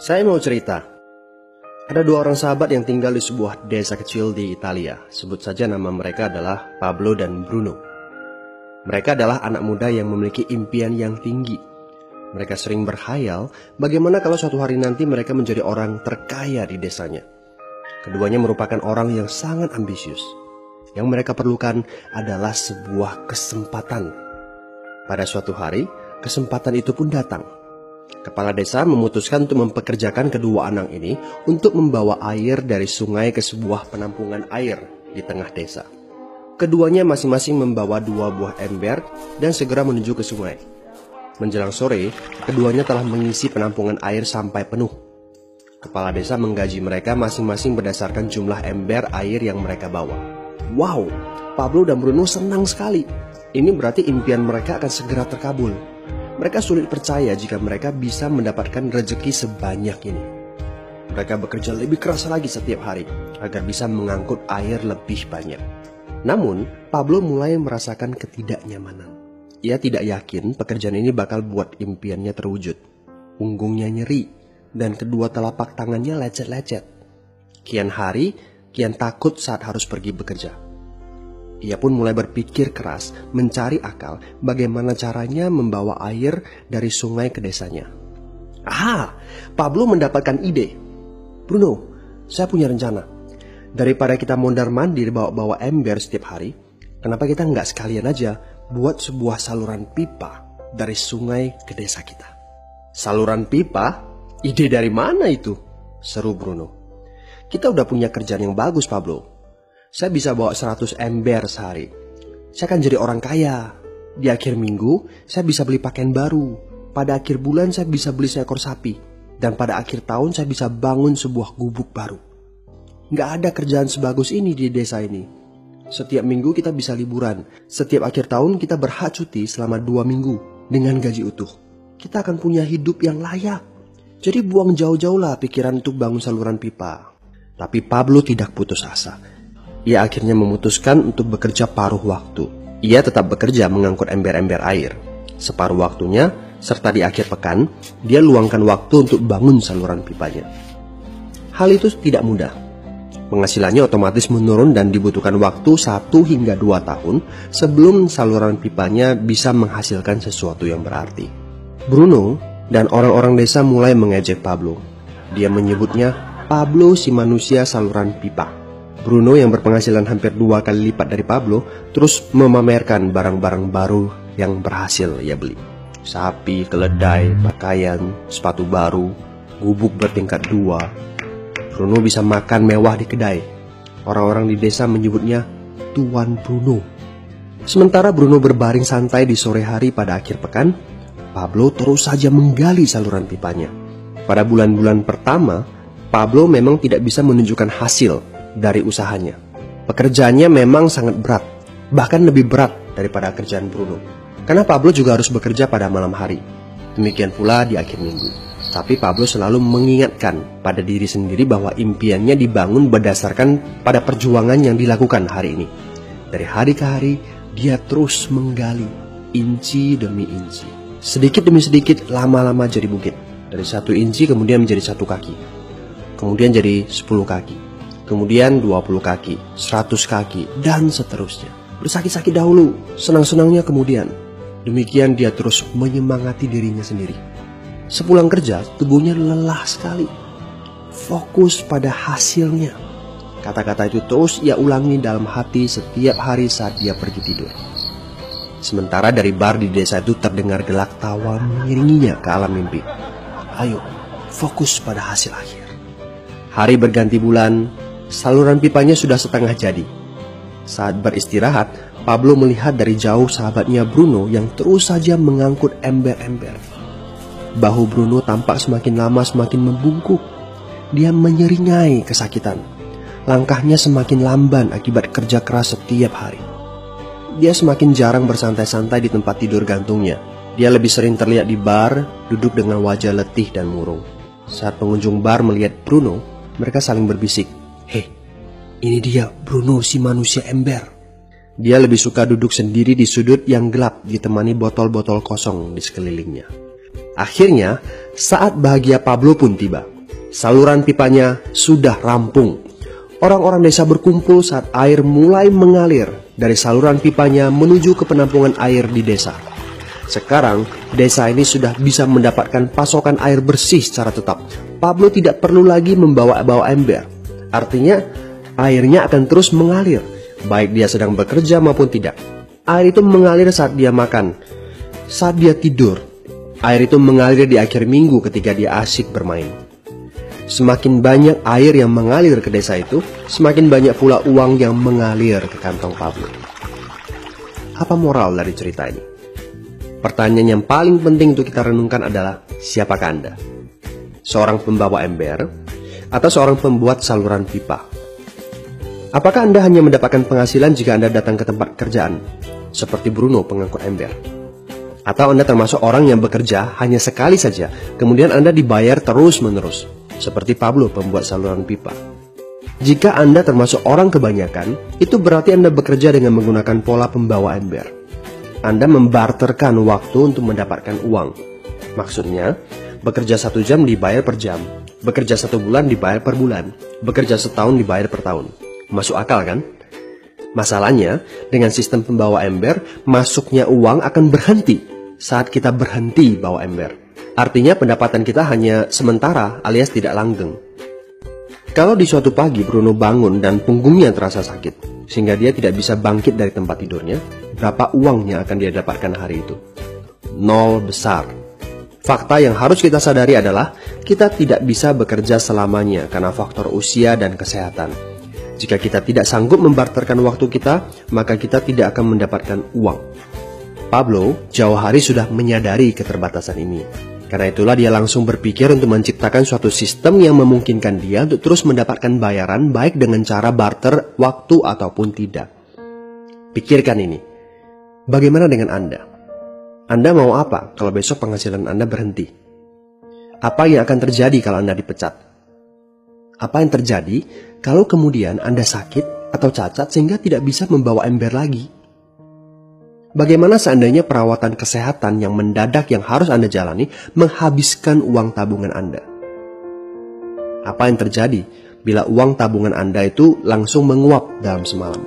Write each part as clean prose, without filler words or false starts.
Saya mau cerita. Ada dua orang sahabat yang tinggal di sebuah desa kecil di Italia. Sebut saja nama mereka adalah Pablo dan Bruno. Mereka adalah anak muda yang memiliki impian yang tinggi. Mereka sering berkhayal bagaimana kalau suatu hari nanti mereka menjadi orang terkaya di desanya. Keduanya merupakan orang yang sangat ambisius. Yang mereka perlukan adalah sebuah kesempatan. Pada suatu hari, kesempatan itu pun datang. Kepala desa memutuskan untuk mempekerjakan kedua anak ini untuk membawa air dari sungai ke sebuah penampungan air di tengah desa. Keduanya masing-masing membawa 2 buah ember dan segera menuju ke sungai. Menjelang sore, keduanya telah mengisi penampungan air sampai penuh. Kepala desa menggaji mereka masing-masing berdasarkan jumlah ember air yang mereka bawa. Wow, Pablo dan Bruno senang sekali. Ini berarti impian mereka akan segera terkabul. Mereka sulit percaya jika mereka bisa mendapatkan rezeki sebanyak ini. Mereka bekerja lebih keras lagi setiap hari agar bisa mengangkut air lebih banyak. Namun, Pablo mulai merasakan ketidaknyamanan. Ia tidak yakin pekerjaan ini bakal buat impiannya terwujud. Punggungnya nyeri dan kedua telapak tangannya lecet-lecet. Kian hari, kian takut saat harus pergi bekerja. Ia pun mulai berpikir keras mencari akal bagaimana caranya membawa air dari sungai ke desanya. Pablo mendapatkan ide. Bruno, saya punya rencana. Daripada kita mondar-mandir bawa-bawa ember setiap hari, kenapa kita nggak sekalian aja buat sebuah saluran pipa dari sungai ke desa kita? Saluran pipa? Ide dari mana itu? Seru Bruno. Kita udah punya kerjaan yang bagus, Pablo. Saya bisa bawa 100 ember sehari. Saya akan jadi orang kaya. Di akhir minggu, saya bisa beli pakaian baru. Pada akhir bulan, saya bisa beli seekor sapi. Dan pada akhir tahun, saya bisa bangun sebuah gubuk baru. Nggak ada kerjaan sebagus ini di desa ini. Setiap minggu kita bisa liburan. Setiap akhir tahun, kita berhak cuti selama 2 minggu dengan gaji utuh. Kita akan punya hidup yang layak. Jadi buang jauh-jauh lah pikiran untuk bangun saluran pipa. Tapi Pablo tidak putus asa. Ia akhirnya memutuskan untuk bekerja paruh waktu. Ia tetap bekerja mengangkut ember-ember air. Separuh waktunya, serta di akhir pekan, dia luangkan waktu untuk bangun saluran pipanya. Hal itu tidak mudah. Penghasilannya otomatis menurun dan dibutuhkan waktu 1 hingga 2 tahun sebelum saluran pipanya bisa menghasilkan sesuatu yang berarti. Bruno dan orang-orang desa mulai mengejek Pablo. Dia menyebutnya Pablo si manusia saluran pipa. Bruno yang berpenghasilan hampir 2 kali lipat dari Pablo terus memamerkan barang-barang baru yang berhasil ia beli. Sapi, keledai, pakaian, sepatu baru, gubuk bertingkat 2. Bruno bisa makan mewah di kedai. Orang-orang di desa menyebutnya Tuan Bruno. Sementara Bruno berbaring santai di sore hari pada akhir pekan, Pablo terus saja menggali saluran pipanya. Pada bulan-bulan pertama, Pablo memang tidak bisa menunjukkan hasil dari usahanya. Pekerjaannya memang sangat berat, bahkan lebih berat daripada kerjaan Bruno. Karena Pablo juga harus bekerja pada malam hari. Demikian pula di akhir minggu. Tapi Pablo selalu mengingatkan pada diri sendiri bahwa impiannya dibangun berdasarkan pada perjuangan yang dilakukan hari ini. Dari hari ke hari, dia terus menggali, inci demi inci. Sedikit demi sedikit, lama-lama jadi bukit. Dari 1 inci kemudian menjadi 1 kaki. Kemudian jadi 10 kaki. Kemudian 20 kaki, 100 kaki, dan seterusnya. Bersakit-sakit dahulu, senang-senangnya kemudian. Demikian dia terus menyemangati dirinya sendiri. Sepulang kerja, tubuhnya lelah sekali. Fokus pada hasilnya. Kata-kata itu terus ia ulangi dalam hati setiap hari saat dia pergi tidur. Sementara dari bar di desa itu terdengar gelak tawa mengiringinya ke alam mimpi. Ayo, fokus pada hasil akhir. Hari berganti bulan, saluran pipanya sudah setengah jadi. Saat beristirahat, Pablo melihat dari jauh sahabatnya Bruno yang terus saja mengangkut ember-ember. Bahu Bruno tampak semakin lama semakin membungkuk. Dia menyeringai kesakitan. Langkahnya semakin lamban akibat kerja keras setiap hari. Dia semakin jarang bersantai-santai di tempat tidur gantungnya. Dia lebih sering terlihat di bar, duduk dengan wajah letih dan murung. Saat pengunjung bar melihat Bruno, mereka saling berbisik. Hei, ini dia Bruno si manusia ember. Dia lebih suka duduk sendiri di sudut yang gelap ditemani botol-botol kosong di sekelilingnya. Akhirnya, saat bahagia Pablo pun tiba. Saluran pipanya sudah rampung. Orang-orang desa berkumpul saat air mulai mengalir dari saluran pipanya menuju ke penampungan air di desa. Sekarang, desa ini sudah bisa mendapatkan pasokan air bersih secara tetap. Pablo tidak perlu lagi membawa ember. Artinya, airnya akan terus mengalir, baik dia sedang bekerja maupun tidak. Air itu mengalir saat dia makan, saat dia tidur. Air itu mengalir di akhir minggu ketika dia asyik bermain. Semakin banyak air yang mengalir ke desa itu, semakin banyak pula uang yang mengalir ke kantong Pablo. Apa moral dari cerita ini? Pertanyaan yang paling penting untuk kita renungkan adalah, siapakah Anda? Seorang pembawa ember atau seorang pembuat saluran pipa? Apakah Anda hanya mendapatkan penghasilan jika Anda datang ke tempat kerjaan, seperti Bruno pengangkut ember? Atau Anda termasuk orang yang bekerja hanya sekali saja, kemudian Anda dibayar terus-menerus, seperti Pablo pembuat saluran pipa? Jika Anda termasuk orang kebanyakan, itu berarti Anda bekerja dengan menggunakan pola pembawa ember. Anda membarterkan waktu untuk mendapatkan uang. Maksudnya, bekerja 1 jam dibayar per jam, bekerja 1 bulan dibayar per bulan, bekerja setahun dibayar per tahun. Masuk akal kan? Masalahnya, dengan sistem pembawa ember, masuknya uang akan berhenti saat kita berhenti bawa ember. Artinya pendapatan kita hanya sementara alias tidak langgeng. Kalau di suatu pagi Bruno bangun dan punggungnya terasa sakit, sehingga dia tidak bisa bangkit dari tempat tidurnya, berapa uang yang akan dia dapatkan hari itu? 0 besar. Fakta yang harus kita sadari adalah, kita tidak bisa bekerja selamanya karena faktor usia dan kesehatan. Jika kita tidak sanggup membarterkan waktu kita, maka kita tidak akan mendapatkan uang. Pablo jauh hari sudah menyadari keterbatasan ini. Karena itulah dia langsung berpikir untuk menciptakan suatu sistem yang memungkinkan dia untuk terus mendapatkan bayaran baik dengan cara barter waktu ataupun tidak. Pikirkan ini. Bagaimana dengan Anda? Anda mau apa kalau besok penghasilan Anda berhenti? Apa yang akan terjadi kalau Anda dipecat? Apa yang terjadi kalau kemudian Anda sakit atau cacat sehingga tidak bisa membawa ember lagi? Bagaimana seandainya perawatan kesehatan yang mendadak yang harus Anda jalani menghabiskan uang tabungan Anda? Apa yang terjadi bila uang tabungan Anda itu langsung menguap dalam semalam?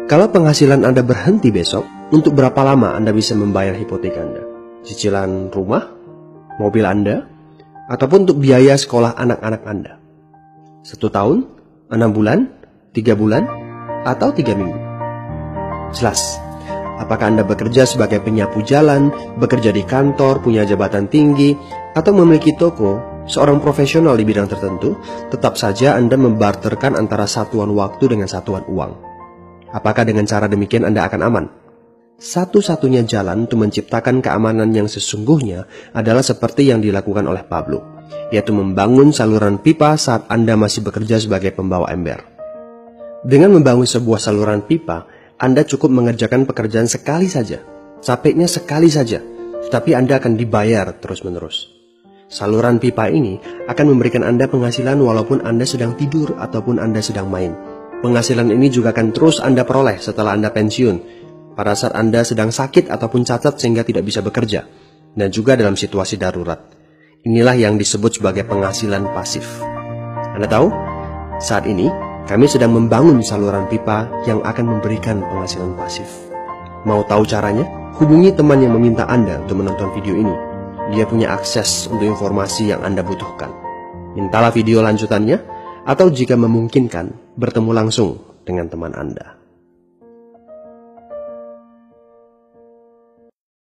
Kalau penghasilan Anda berhenti besok, untuk berapa lama Anda bisa membayar hipotek Anda? Cicilan rumah, mobil Anda, ataupun untuk biaya sekolah anak-anak Anda? 1 tahun, 6 bulan, 3 bulan, atau 3 minggu? Jelas. Apakah Anda bekerja sebagai penyapu jalan, bekerja di kantor, punya jabatan tinggi, atau memiliki toko, seorang profesional di bidang tertentu, tetap saja Anda membarterkan antara satuan waktu dengan satuan uang. Apakah dengan cara demikian Anda akan aman? Satu-satunya jalan untuk menciptakan keamanan yang sesungguhnya adalah seperti yang dilakukan oleh Pablo, yaitu membangun saluran pipa saat Anda masih bekerja sebagai pembawa ember. Dengan membangun sebuah saluran pipa, Anda cukup mengerjakan pekerjaan sekali saja, capeknya sekali saja, tetapi Anda akan dibayar terus-menerus. Saluran pipa ini akan memberikan Anda penghasilan walaupun Anda sedang tidur ataupun Anda sedang main. Penghasilan ini juga akan terus Anda peroleh setelah Anda pensiun, pada saat Anda sedang sakit ataupun cacat sehingga tidak bisa bekerja, dan juga dalam situasi darurat. Inilah yang disebut sebagai penghasilan pasif. Anda tahu, saat ini kami sedang membangun saluran pipa yang akan memberikan penghasilan pasif. Mau tahu caranya? Hubungi teman yang meminta Anda untuk menonton video ini. Dia punya akses untuk informasi yang Anda butuhkan. Mintalah video lanjutannya, atau jika memungkinkan, bertemu langsung dengan teman Anda.